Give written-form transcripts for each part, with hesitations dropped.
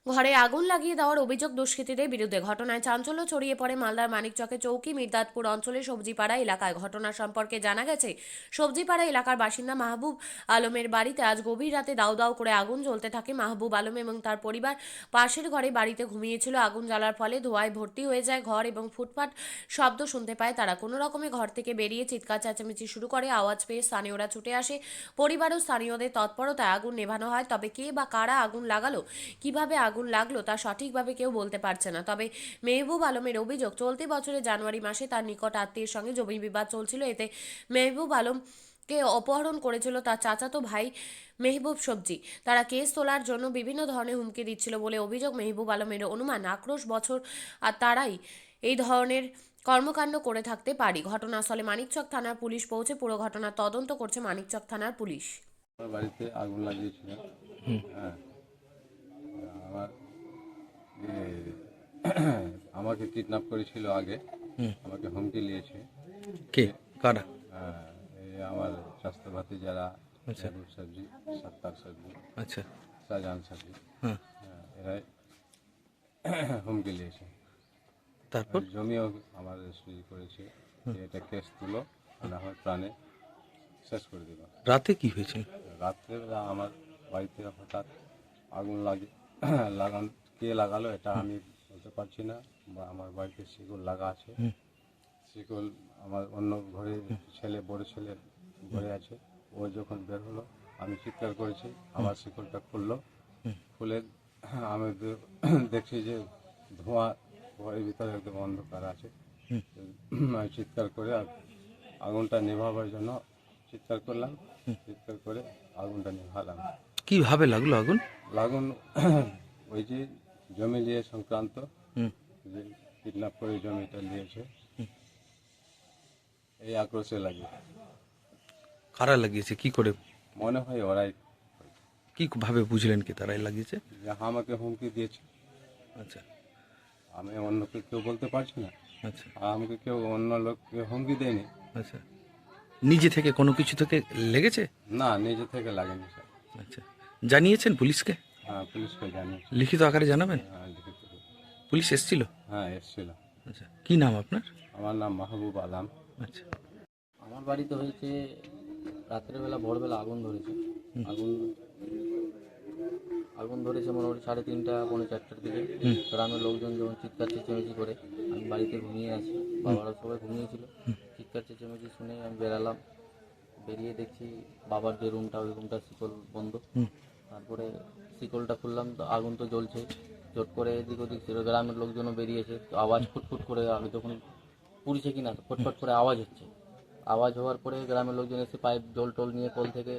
ঘরে আগুন লাগিয়ে দেওয়ার অভিযোগ দুষ্কৃতীদের বিরুদ্ধে। ঘটনায় চাঞ্চল্য ছড়িয়ে পড়ে মালদার মানিকচকে চৌকি মির্দাতপুর অঞ্চলের সবজিপাড়া এলাকায়। ঘটনা সম্পর্কে জানা গেছে, সবজিপাড়া এলাকার বাসিন্দা মাহবুব আলমের বাড়িতে আজ গভীর রাতে দাউ দাউ করে আগুন জ্বলতে থাকে। মাহবুব আলম এবং তার পরিবার পাশের ঘরে বাড়িতে ঘুমিয়েছিল। আগুন জ্বালার ফলে ধোঁয়ায় ভর্তি হয়ে যায় ঘর এবং ফুটফাট শব্দ শুনতে পায় তারা। কোনো রকমে ঘর থেকে বেরিয়ে চিৎকার চেঁচামেচি শুরু করে। আওয়াজ পেয়ে স্থানীয়রা ছুটে আসে। পরিবার ও স্থানীয়দের তৎপরতায় আগুন নেভানো হয়। তবে কে বা কারা আগুন লাগালো, কিভাবে আগুন লাগলো তা সঠিকভাবে কেউ বলতে পারছে না। তবে মেহবুব আলমের অভিযোগ, চলতি বছরের জানুয়ারি মাসে তার নিকট আত্মীয়ের সঙ্গে জমি বিবাদ চলছিল। এতে মেহবুব আলম কে অপহরণ করেছিল তার চাচাতো ভাই মেহবুব সবজি। তারা কেস তোলার জন্য বিভিন্ন ধরনের হুমকি দিচ্ছিল বলে অভিযোগ। মেহবুব আলমের অনুমান, আক্রোশ বছর আর তারাই এই ধরনের কর্মকাণ্ড করে থাকতে পারি। ঘটনাস্থলে মানিকচক থানার পুলিশ পৌঁছে পুরো ঘটনার তদন্ত করছে মানিকচক থানার পুলিশ। আমার বাড়িতে আগুন লাগিয়েছিল। হ্যাঁ, আমার এ, আমাকে কিডন্যাপ করেছিল আগে, আমাকে হুমকি দিয়েছে। কে কারা? হ্যাঁ, এই আমার স্বাস্থ্যভাতি যারা আচ্ছা। মেহবুব সবজি, সত্তার সবজি, আচ্ছা। শাহজাহান সবজি, হ্যাঁ, এরাই হুমকি দিয়েছে। তারপর? জমিও আমার রেজিস্ট্রি করেছে যে এটা কেস তুলো, না হয় প্রাণে শেষ করে দিল। রাতে কি হয়েছিল? রাত্রেবেলা আমার বাড়িতে হঠাৎ আগুন লাগান কে লাগালো এটা আমি বলতে পারছি না। বা আমার বাড়িতে শিকল লাগা আছে, শিকল আমার অন্য ঘরে ছেলে, বড় ছেলে ঘরে আছে। ও যখন বের হলো আমি চিৎকার করেছি, আমার শিকলটা খুললো। খুলে আমি দেখছি যে ধোঁয়া, ঘরের ভিতরে একদম অন্ধকার আছে। আমি চিৎকার করে আগুনটা নেভাবার জন্য চিৎকার করলাম, চিৎকার করে আগুনটা নেভালাম। কিভাবে লাগলো আগুন? লাগুন ওই যে জমি নিয়ে সংক্রান্ত, হুম। যে কিডন্যাপ করে জমিটা নিয়েছে, এই আক্রোশে লাগে। কারা লাগিয়েছে? কি করে, মনে হয় ওরাই, কি ভাবে বুঝলেন কি তারাই লাগিয়েছে? যে আমাকে হুমকি দিয়েছে। আচ্ছা। আমি অন্যকে কেউ বলতে পারছি না, আচ্ছা। আর আমাকে কেউ অন্য লোককে হুমকি দেয়নি। আচ্ছা, নিজে থেকে কোনো কিছু থেকে লেগেছে? না, নিজে থেকে লাগেনি স্যার। আচ্ছা, জানিয়েছেন পুলিশকে? হ্যাঁ, পুলিশকে জানিয়েছি। লিখিত আকারে জানাবেন? হ্যাঁ, লিখিত। পুলিশ এসেছিল? হ্যাঁ, এসেছিল। আচ্ছা, কি নাম আপনার? আমার নাম মাহবুব আলম। আচ্ছা। আমার বাড়িতে হয়েছে রাত্রেবেলা, ভোরবেলা আগুন ধরেছে। আগুন আগুন ধরেছে মোটামুটি 3:30 পৌনে 4টার দিকে। গ্রামের লোকজন যখন চিৎকার চেঁচামেচি করে, আমি বাড়িতে ঘুমিয়ে আছি, বাবারা সবাই ঘুমিয়েছিল। চিৎকার চেঁচামেচি শুনে আমি বেরালাম, বেরিয়ে দেখছি বাবার যে রুমটা, ওই রুমটা শিকল বন্ধ। তারপরে শিকলটা খুললাম তো আগুন তো জ্বলছে, চট করে এদিক ওদিক ছিল। গ্রামের লোকজনও বেরিয়েছে, তো আওয়াজ ফুটফুট করে, আগে যখন পুড়ছে কিনা ফটফট করে আওয়াজ হচ্ছে। আওয়াজ হওয়ার পরে গ্রামের লোকজন এসে পাইপ জল টল নিয়ে কল থেকে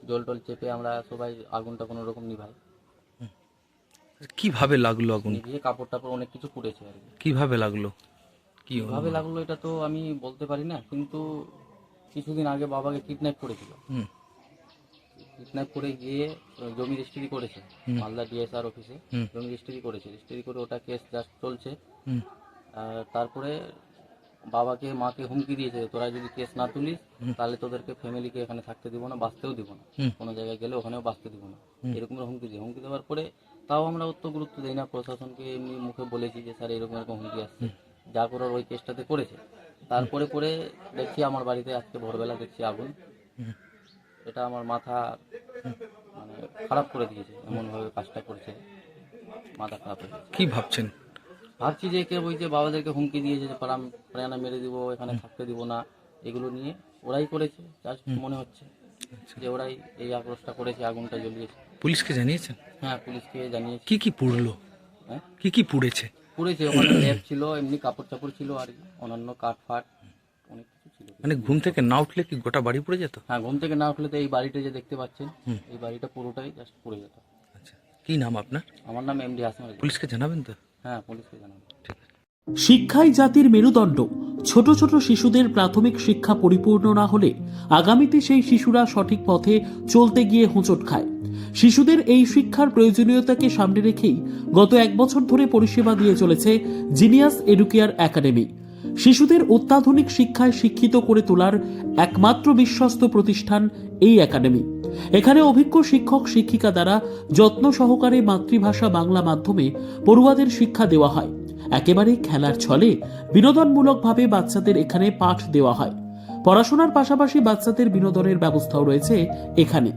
জল টল চেপে আমরা সবাই আগুনটা কোনো রকম নিভাই। কিভাবে লাগলো আগুন? নিভিয়ে কাপড় টাপড় অনেক কিছু পুড়েছে আর কি। কিভাবে লাগলো? কি কিভাবে লাগলো এটা তো আমি বলতে পারি না, কিন্তু কিছুদিন আগে বাবাকে কিডন্যাপ করেছিল। হুম। কিডন্যাপ করে গিয়ে জমি রেজিস্ট্রি করেছে মালদা ডিএসআর অফিসে। জমি রেজিস্ট্রি করেছে, রেজিস্ট্রি করে ওটা কেস জাস্ট চলছে। হুম। তারপরে বাবাকে মাকে হুমকি দিয়েছে, তোরা যদি কেস না তুলিস তাহলে তোদেরকে ফ্যামিলিকে এখানে থাকতে দিব না, বাঁচতেও দিব না, কোনো জায়গায় গেলে ওখানেও বাঁচতে দিব না, এরকম হুমকি দিয়ে। হুমকি দেওয়ার পরে তাও আমরা অত গুরুত্ব দিই না, প্রশাসনকে এমনি মুখে বলেছি যে স্যার এরকম এরকম হুমকি আসছে, যা করার ওই কেসটাতে করেছে। তারপরে পরে দেখছি আমার বাড়িতে আজকে ভোরবেলা দেখছি আগুন। এটা আমার মাথা মানে খারাপ করে দিয়েছে, এমনভাবে কাজটা করছে, মাথা খারাপ হয়ে গেছে। কি ভাবছেন? ভাবছি যে কে ওই যে বাবাদেরকে হুমকি দিয়েছে যে প্রাণা মেরে দিব, এখানে থাকতে দিব না, এগুলো নিয়ে ওরাই করেছে। জাস্ট মনে হচ্ছে যে ওরাই এই আক্রোশটা করেছে, আগুনটা জ্বলিয়েছে। পুলিশকে জানিয়েছেন? হ্যাঁ, পুলিশকে জানিয়েছি। কি কি পুড়লো? হ্যাঁ, কি কি পুড়েছে? পুড়েছে ওখানে ল্যাব ছিল, এমনি কাপড় চাপড় ছিল, আর অন্যান্য কাঠ ফাট অনেক কিছু ছিল। মানে ঘুম থেকে না উঠলে কি গোটা বাড়ি পুড়ে যেত? হ্যাঁ, ঘুম থেকে না উঠলে তো এই বাড়িটা যে দেখতে পাচ্ছেন, এই বাড়িটা পুরোটাই জাস্ট পুড়ে যেত। আচ্ছা, কি নাম আপনার? আমার নাম এমডি হাসান। পুলিশকে জানাবেন তো? হ্যাঁ, পুলিশকে জানাবো। ঠিক আছে। শিক্ষাই জাতির মেরুদণ্ড। ছোট ছোট শিশুদের প্রাথমিক শিক্ষা পরিপূর্ণ না হলে আগামীতে সেই শিশুরা সঠিক পথে চলতে গিয়ে হোঁচট খায়। শিশুদের এই শিক্ষার প্রয়োজনীয়তাকে সামনে রেখেই গত 1 বছর ধরে পরিষেবা দিয়ে চলেছে জিনিয়াস এডুকেয়ার একাডেমি। শিশুদের অত্যাধুনিক শিক্ষায় শিক্ষিত করে তোলার একমাত্র বিশ্বস্ত প্রতিষ্ঠান এই একাডেমি। এখানে অভিজ্ঞ শিক্ষক শিক্ষিকা দ্বারা যত্ন সহকারে মাতৃভাষা বাংলা মাধ্যমে পড়ুয়াদের শিক্ষা দেওয়া হয়। একেবারে খেলার ছলে বিনোদনমূলকভাবে বাচ্চাদের এখানে পাঠ দেওয়া হয়। পড়াশোনার পাশাপাশি বাচ্চাদের বিনোদনের ব্যবস্থাও রয়েছে এখানে।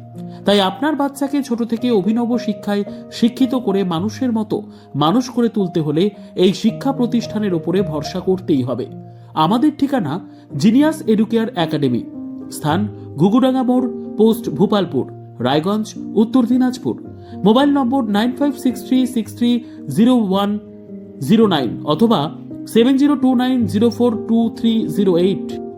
তাই আপনার বাচ্চাকে ছোট থেকে অভিনব শিক্ষায় শিক্ষিত করে মানুষের মতো মানুষ করে তুলতে হলে এই শিক্ষা প্রতিষ্ঠানের উপরে ভরসা করতেই হবে। আমাদের ঠিকানা জিনিয়াস এডুকেয়ার একাডেমি, স্থান ঘুঘুডাঙ্গা মোড়, পোস্ট ভূপালপুর, রায়গঞ্জ, উত্তর দিনাজপুর। মোবাইল নম্বর 9563630109 অথবা 7029042308।